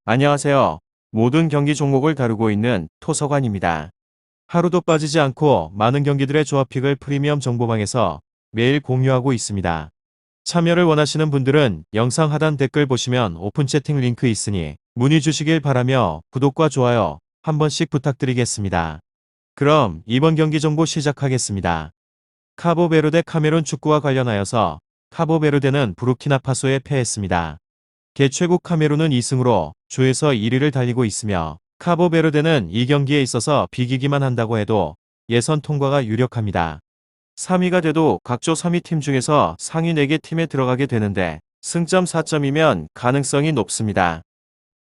안녕하세요. 모든 경기 종목을 다루고 있는 토서관입니다. 하루도 빠지지 않고 많은 경기들의 조합픽을 프리미엄 정보방에서 매일 공유하고 있습니다. 참여를 원하시는 분들은 영상 하단 댓글 보시면 오픈 채팅 링크 있으니 문의 주시길 바라며 구독과 좋아요 한 번씩 부탁드리겠습니다. 그럼 이번 경기 정보 시작하겠습니다. 카보베르데 카메룬 축구와 관련하여서 카보베르데는 부르키나파소에 패했습니다. 개최국 카메룬은 2승으로 조에서 1위를 달리고 있으며 카보베르데는 이 경기에 있어서 비기기만 한다고 해도 예선 통과가 유력합니다. 3위가 돼도 각조 3위 팀 중에서 상위 4개 팀에 들어가게 되는데 승점 4점이면 가능성이 높습니다.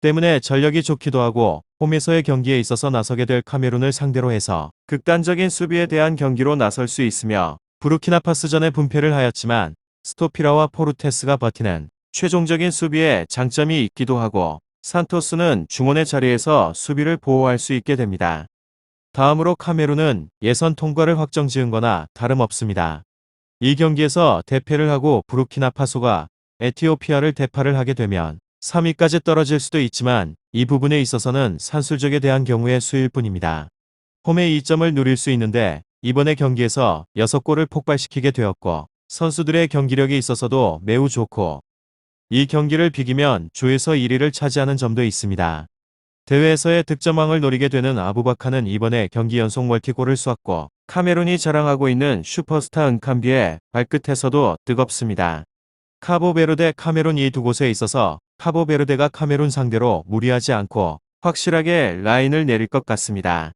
때문에 전력이 좋기도 하고 홈에서의 경기에 있어서 나서게 될 카메룬을 상대로 해서 극단적인 수비에 대한 경기로 나설 수 있으며 부르키나파스전에 분패를 하였지만 스토피라와 포르테스가 버티는 최종적인 수비에 장점이 있기도 하고 산토스는 중원의 자리에서 수비를 보호할 수 있게 됩니다. 다음으로 카메룬은 예선 통과를 확정 지은 거나 다름없습니다. 이 경기에서 대패를 하고 부르키나파소가 에티오피아를 대파를 하게 되면 3위까지 떨어질 수도 있지만 이 부분에 있어서는 산술적에 대한 경우의 수일 뿐입니다. 홈에 2점을 누릴 수 있는데 이번의 경기에서 6골을 폭발시키게 되었고 선수들의 경기력이 있어서도 매우 좋고 이 경기를 비기면 조에서 1위를 차지하는 점도 있습니다. 대회에서의 득점왕을 노리게 되는 아부바카는 이번에 경기 연속 멀티골을 쏘았고 카메룬이 자랑하고 있는 슈퍼스타 은캄비의 발끝에서도 뜨겁습니다. 카보베르데 카메룬 이 두 곳에 있어서 카보베르데가 카메룬 상대로 무리하지 않고 확실하게 라인을 내릴 것 같습니다.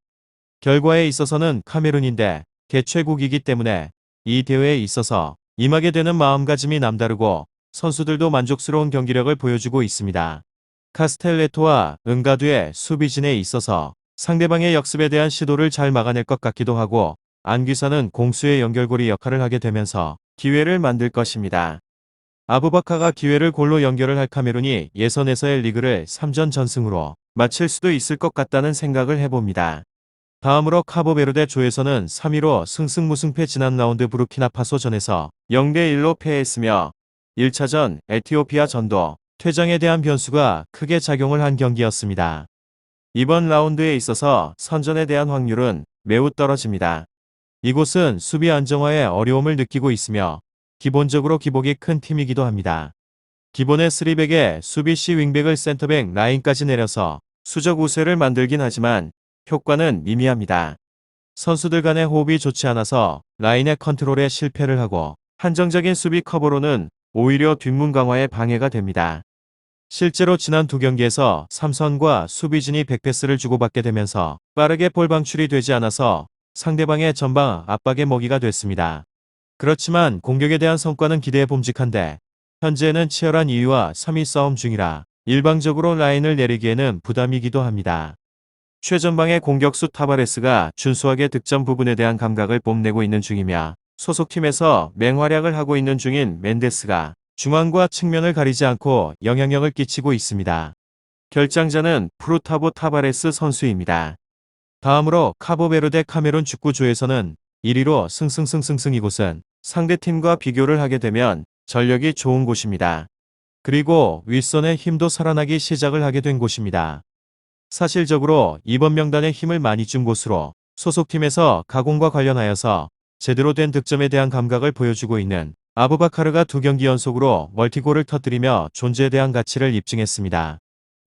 결과에 있어서는 카메룬인데 개최국이기 때문에 이 대회에 있어서 임하게 되는 마음가짐이 남다르고 선수들도 만족스러운 경기력을 보여주고 있습니다. 카스텔레토와 은가두의 수비진에 있어서 상대방의 역습에 대한 시도를 잘 막아낼 것 같기도 하고 안귀사는 공수의 연결고리 역할을 하게 되면서 기회를 만들 것입니다. 아부바카가 기회를 골로 연결을 할 카메룬이 예선에서의 리그를 3전 전승으로 마칠 수도 있을 것 같다는 생각을 해봅니다. 다음으로 카보베르데 조에서는 3위로 승승무승패 지난 라운드 부르키나파소전에서 0대1로 패했으며 1차전 에티오피아 전도 퇴장에 대한 변수가 크게 작용을 한 경기였습니다. 이번 라운드에 있어서 선전에 대한 확률은 매우 떨어집니다. 이곳은 수비 안정화에 어려움을 느끼고 있으며 기본적으로 기복이 큰 팀이기도 합니다. 기본의 3백에 수비 C 윙백을 센터백 라인까지 내려서 수적 우세를 만들긴 하지만 효과는 미미합니다. 선수들 간의 호흡이 좋지 않아서 라인의 컨트롤에 실패를 하고 한정적인 수비 커버로는 오히려 뒷문 강화에 방해가 됩니다. 실제로 지난 두 경기에서 삼선과 수비진이 백패스를 주고받게 되면서 빠르게 볼 방출이 되지 않아서 상대방의 전방 압박의 먹이가 됐습니다. 그렇지만 공격에 대한 성과는 기대해 봄직한데 현재는 치열한 2위와 3위 싸움 중이라 일방적으로 라인을 내리기에는 부담이기도 합니다. 최전방의 공격수 타바레스가 준수하게 득점 부분에 대한 감각을 뽐내고 있는 중이며 소속팀에서 맹활약을 하고 있는 중인 멘데스가 중앙과 측면을 가리지 않고 영향력을 끼치고 있습니다. 결장자는 프루타보 타바레스 선수입니다. 다음으로 카보베르데 카메룬 축구조에서는 1위로 승승승승승 이곳은 상대팀과 비교를 하게 되면 전력이 좋은 곳입니다. 그리고 윗선의 힘도 살아나기 시작을 하게 된 곳입니다. 사실적으로 이번 명단에 힘을 많이 준 곳으로 소속팀에서 가공과 관련하여서 제대로 된 득점에 대한 감각을 보여주고 있는 아부바카르가 두 경기 연속으로 멀티골을 터뜨리며 존재에 대한 가치를 입증했습니다.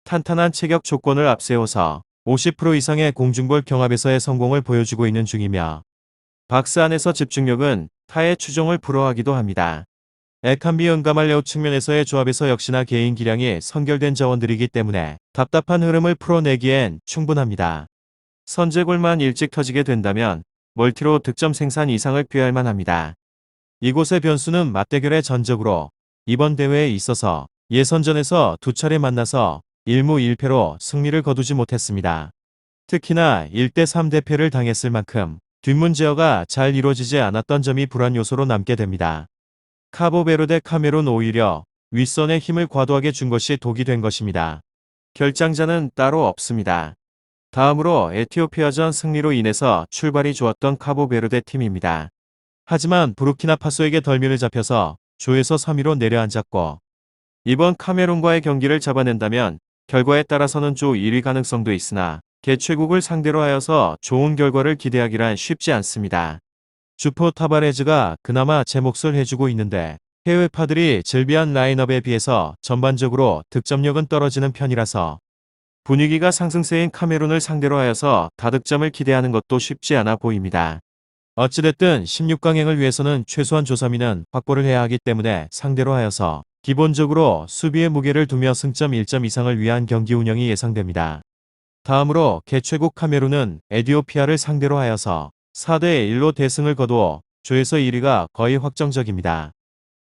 탄탄한 체격 조건을 앞세워서 50% 이상의 공중볼 경합에서의 성공을 보여주고 있는 중이며 박스 안에서 집중력은 타의 추종을 불허하기도 합니다. 에캄비 은가말레오 측면에서의 조합에서 역시나 개인 기량이 선결된 자원들이기 때문에 답답한 흐름을 풀어내기엔 충분합니다. 선제골만 일찍 터지게 된다면 멀티로 득점 생산 이상을 꾀할 만합니다. 이곳의 변수는 맞대결의 전적으로 이번 대회에 있어서 예선전에서 두 차례 만나서 1무 1패로 승리를 거두지 못했습니다. 특히나 1대3 대패를 당했을 만큼 뒷문 제어가 잘 이루어지지 않았던 점이 불안 요소로 남게 됩니다. 카보베르데 카메룬 오히려 윗선의 힘을 과도하게 준 것이 독이 된 것입니다. 결장자는 따로 없습니다. 다음으로 에티오피아전 승리로 인해서 출발이 좋았던 카보베르데 팀입니다. 하지만 부르키나파소에게 덜미를 잡혀서 조에서 3위로 내려앉았고 이번 카메룬과의 경기를 잡아낸다면 결과에 따라서는 조 1위 가능성도 있으나 개최국을 상대로 하여서 좋은 결과를 기대하기란 쉽지 않습니다. 주포 타바레즈가 그나마 제 몫을 해주고 있는데 해외파들이 즐비한 라인업에 비해서 전반적으로 득점력은 떨어지는 편이라서 분위기가 상승세인 카메룬을 상대로 하여서 다득점을 기대하는 것도 쉽지 않아 보입니다. 어찌됐든 16강행을 위해서는 최소한 조3위는 확보를 해야 하기 때문에 상대로 하여서 기본적으로 수비의 무게를 두며 승점 1점 이상을 위한 경기 운영이 예상됩니다. 다음으로 개최국 카메룬은 에티오피아를 상대로 하여서 4대1로 대승을 거두어 조에서 1위가 거의 확정적입니다.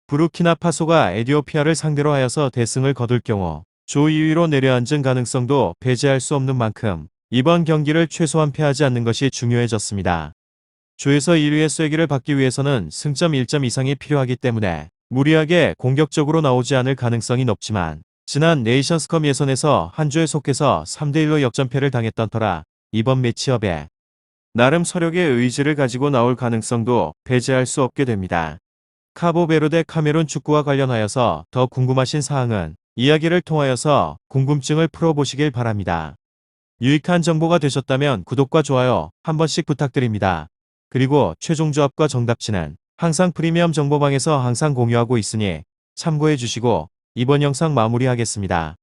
부르키나파소가 에티오피아를 상대로 하여서 대승을 거둘 경우 조 2위로 내려앉은 가능성도 배제할 수 없는 만큼 이번 경기를 최소한 패하지 않는 것이 중요해졌습니다. 조에서 1위의 쐐기를 받기 위해서는 승점 1점 이상이 필요하기 때문에 무리하게 공격적으로 나오지 않을 가능성이 높지만 지난 네이션스컵 예선에서 한 조에 속해서 3대1로 역전패를 당했던 터라 이번 매치업에 나름 서력의 의지를 가지고 나올 가능성도 배제할 수 없게 됩니다. 카보베르데 카메룬 축구와 관련하여서 더 궁금하신 사항은 이야기를 통하여서 궁금증을 풀어보시길 바랍니다. 유익한 정보가 되셨다면 구독과 좋아요 한 번씩 부탁드립니다. 그리고 최종 조합과 정답치는 항상 프리미엄 정보방에서 항상 공유하고 있으니 참고해 주시고 이번 영상 마무리하겠습니다.